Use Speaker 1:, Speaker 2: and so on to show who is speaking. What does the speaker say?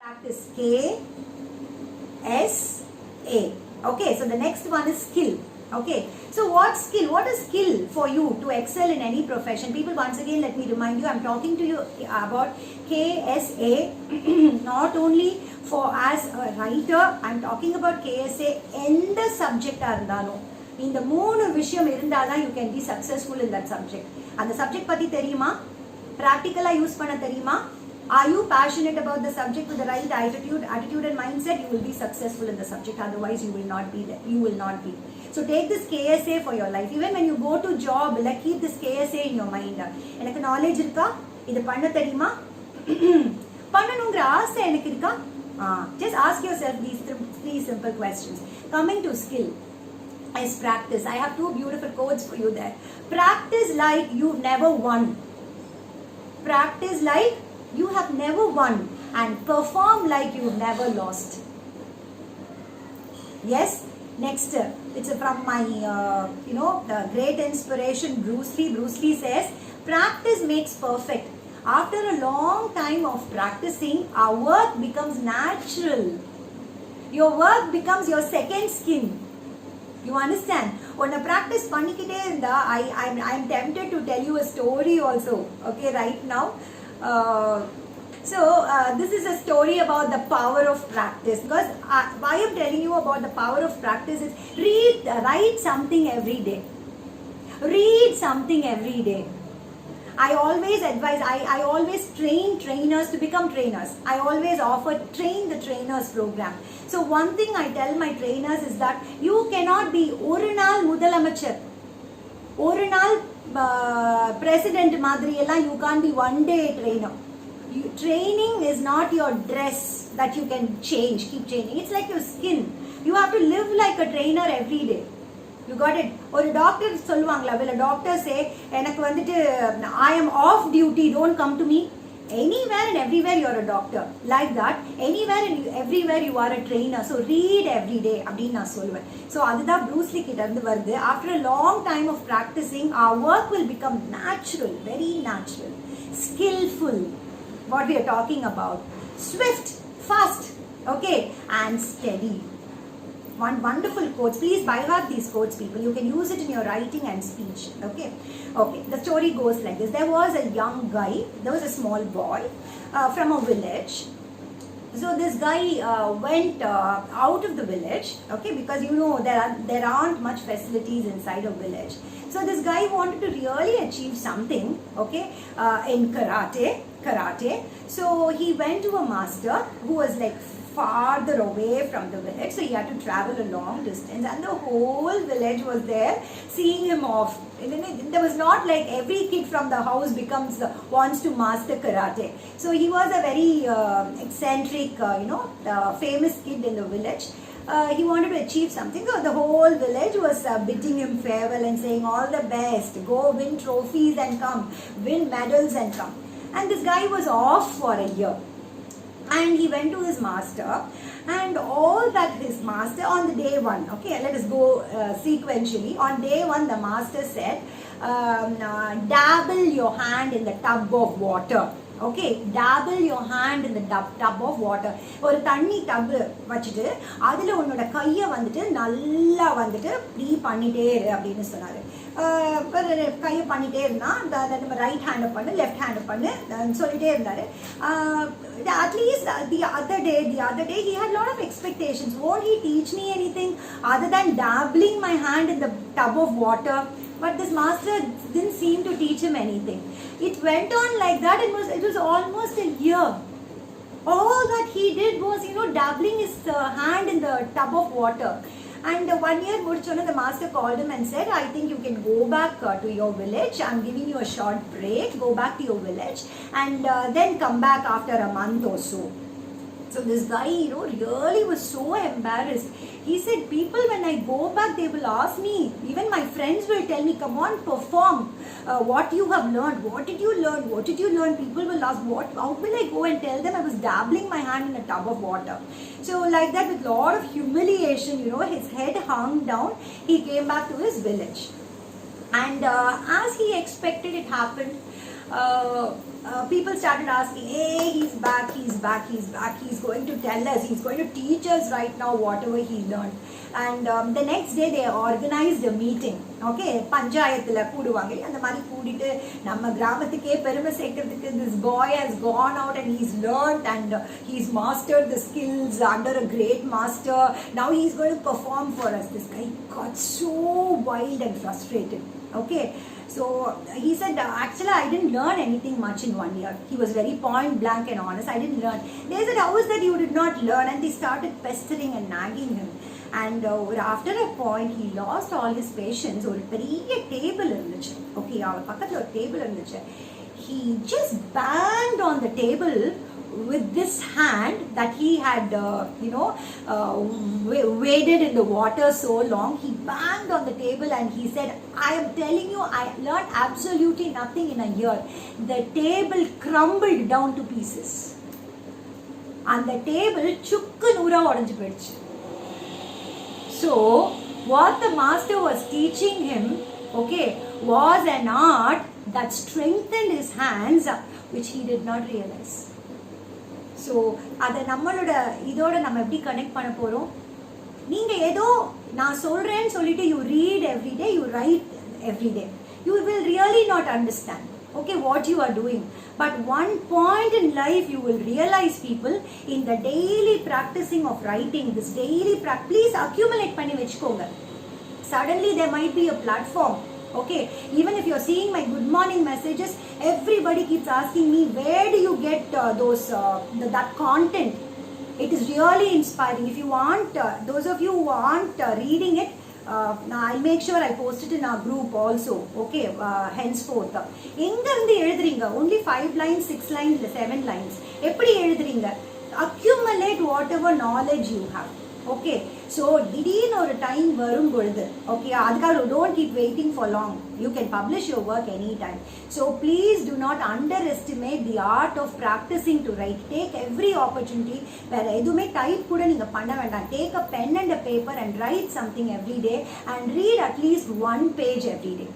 Speaker 1: Practice K S A. Okay, so the next one is skill. Okay, so what skill? What is skill for you to excel in any profession? People, once again, let me remind you, I'm talking to you about KSA, not only for as a writer, I'm talking about KSA எந்த subject இருந்தாலும் இந்த மூணு விஷயம் இருந்தாதான் you can be successful in that subject. அந்த subject பத்தி தெரியுமா? Practically use பண்ண தெரியுமா? Are you passionate about the subject with the right attitude and mindset? You will be successful in the subject. Otherwise, you will not be there. You will not be. So take this KSA for your life. Even when you go to job, like keep this KSA in your mind. எனக்கு knowledge இருக்கா? இது பண்ண தெரியுமா? பண்ணணுங்கிற ஆசை எனக்கு இருக்கா? Just ask yourself these three simple questions. Coming to skill is practice. I have two beautiful quotes for you there. Practice like you've never won. Practice like you have never won, and perform like you've never lost. Yes. Next, it's from my the great inspiration Bruce Lee. Bruce Lee says, practice makes perfect. After a long time of practicing, our work becomes natural. Your work becomes your second skin. You understand? When I practice panikite irundha, I'm tempted to tell you a story also. Okay, right now. This is a story about the power of practice. Because why I'm telling you about the power of practice is write something every day. Read something every day. I always advise, I always train trainers to become trainers. I always offer train the trainers program. So one thing I tell my trainers is that you cannot be ஒரு நாள் முதலமைச்சர், ஒரு நாள் president மாதிரி எல்லாம் you can't be one day trainer. Training is not your dress that you can change, keep changing. It's like your skin. You have to live like a trainer every day. You got it? ஒரு doctor சொல்லுவாங்களா, will a doctor say எனக்கு வந்துட்டு I am off duty, don't come to me? Anywhere and everywhere you are a doctor. Like that, anywhere and everywhere you are a trainer. So read every day அப்படின்னு நான் சொல்லுவேன். So அதுதான் Bruce லீ கிட்ட இருந்து வருது. After a long time of practicing, our work will become natural, very natural, skillful. What we are talking about, swift, fast, okay, and steady. One wonderful quotes. Please by heart these quotes, people. You can use it in your writing and speech. Okay. The story goes like this. There was a young guy. There was a small boy from a village. So this guy went out of the village. Okay, because there aren't much facilities inside a village. So this guy wanted to really achieve something. Okay, in karate. So he went to a master who was like farther away from the village, so he had to travel a long distance, and the whole village was there seeing him off. There was not like every kid from the house wants to master karate. So he was a very eccentric, famous kid in the village. He wanted to achieve something, so the whole village was bidding him farewell and saying all the best, go win trophies and come, win medals and come. And this guy was off for a year. And he went to his master, and all that his master on the day one, okay, let us go sequentially. On day one, the master said, dabble your hand in the tub of water. Okay, dabble your hand in the tub of water. ஒரு தண்ணி dub வச்சுட்டு அதுல உன்னோட கையை வந்துட்டு நல்லா வந்துட்டு இப்படி பண்ணிட்டே இரு அப்படின்னு சொன்னாரு. கையை பண்ணிட்டே இருந்தா நம்ம ரைட் ஹேண்ட் பண்ணு, லெஃப்ட் ஹேண்ட் பண்ணு சொல்லிட்டே இருந்தாரு. At least the other day he had a lot of expectations. Won't he teach me anything other than dabbling my hand in the tub of water? But this master didn't seem to teach him anything. It went on like that. It was almost a year. All that he did was, dabbling his hand in the tub of water. And 1 year mudichona, the master called him and said, I think you can go back to your village. I'm giving you a short break. Go back to your village and then come back after a month or so. So this guy, really was so embarrassed. He said, people, when I go back, they will ask me, even my friends will tell me, come on, perform what you have learned. What did you learn? What did you learn? People will ask, how will I go and tell them I was dabbling my hand in a tub of water? So like that, with a lot of humiliation, his head hung down, he came back to his village. And as he expected, it happened. people started asking, hey, he's back, he's going to tell us, he's going to teach us right now whatever he learned. And the next day they organized a meeting. Okay, panchayathila kooduvaanga and the mari koodittu நம்ம கிராமத்துக்கே பெருமை சேர்க்கிறதுக்கு this boy has gone out and he's learned and he's mastered the skills under a great master. Now he's going to perform for us. This guy got so wild and frustrated. Okay, so he said, actually I didn't learn anything much in 1 year. He was very point blank and honest. I didn't learn. They said, how is that you did not learn? And they started pestering and nagging him. And after a point he lost all his patience. ஒரு பெரிய table இருந்துச்சு. Okay, அவர் பக்கத்துல ஒரு table இருந்துச்சு. He just banged on the table with this hand that he had waded in the water so long. He banged on the table and he said, I am telling you, I learned absolutely nothing in a year. The table crumbled down to pieces. And the table chukku noora odanju poiduchu. So what the master was teaching him, okay, was an art that strengthened his hands, which he did not realize. So அதை நம்மளோட இதோட நம்ம எப்படி connect பண்ண போகிறோம்? நீங்கள் ஏதோ நான் சொல்கிறேன்னு சொல்லிட்டு you read everyday, you right everyday, you will really not understand, okay, what you are doing. But one point in life you will realize, people, in the daily practicing of writing, this daily practice, please accumulate பண்ணி வச்சுக்கோங்க. Suddenly there might be a platform. Okay, even if you're seeing my good morning messages, everybody keeps asking me, where do you get that content? It is really inspiring. If you want, those of you who aren't reading it, I'll make sure I post it in our group also. Okay, henceforth. எங்க இருந்து எழுதுறீங்க? Only 5 lines, 6 lines, 7 lines. எப்படி எழுதுறீங்க? Accumulate whatever knowledge you have. Okay, so திடீர்னு ஒரு time வரும் பொழுது, okay, அதுக்காக don't keep waiting for long. You can publish your work anytime. So please do not underestimate the art of practicing to write. Take every opportunity. வேற எதுவுமே type கூட நீங்க பண்ண வேண்டாம். Take a pen and a paper and write something every day and read at least one page every day.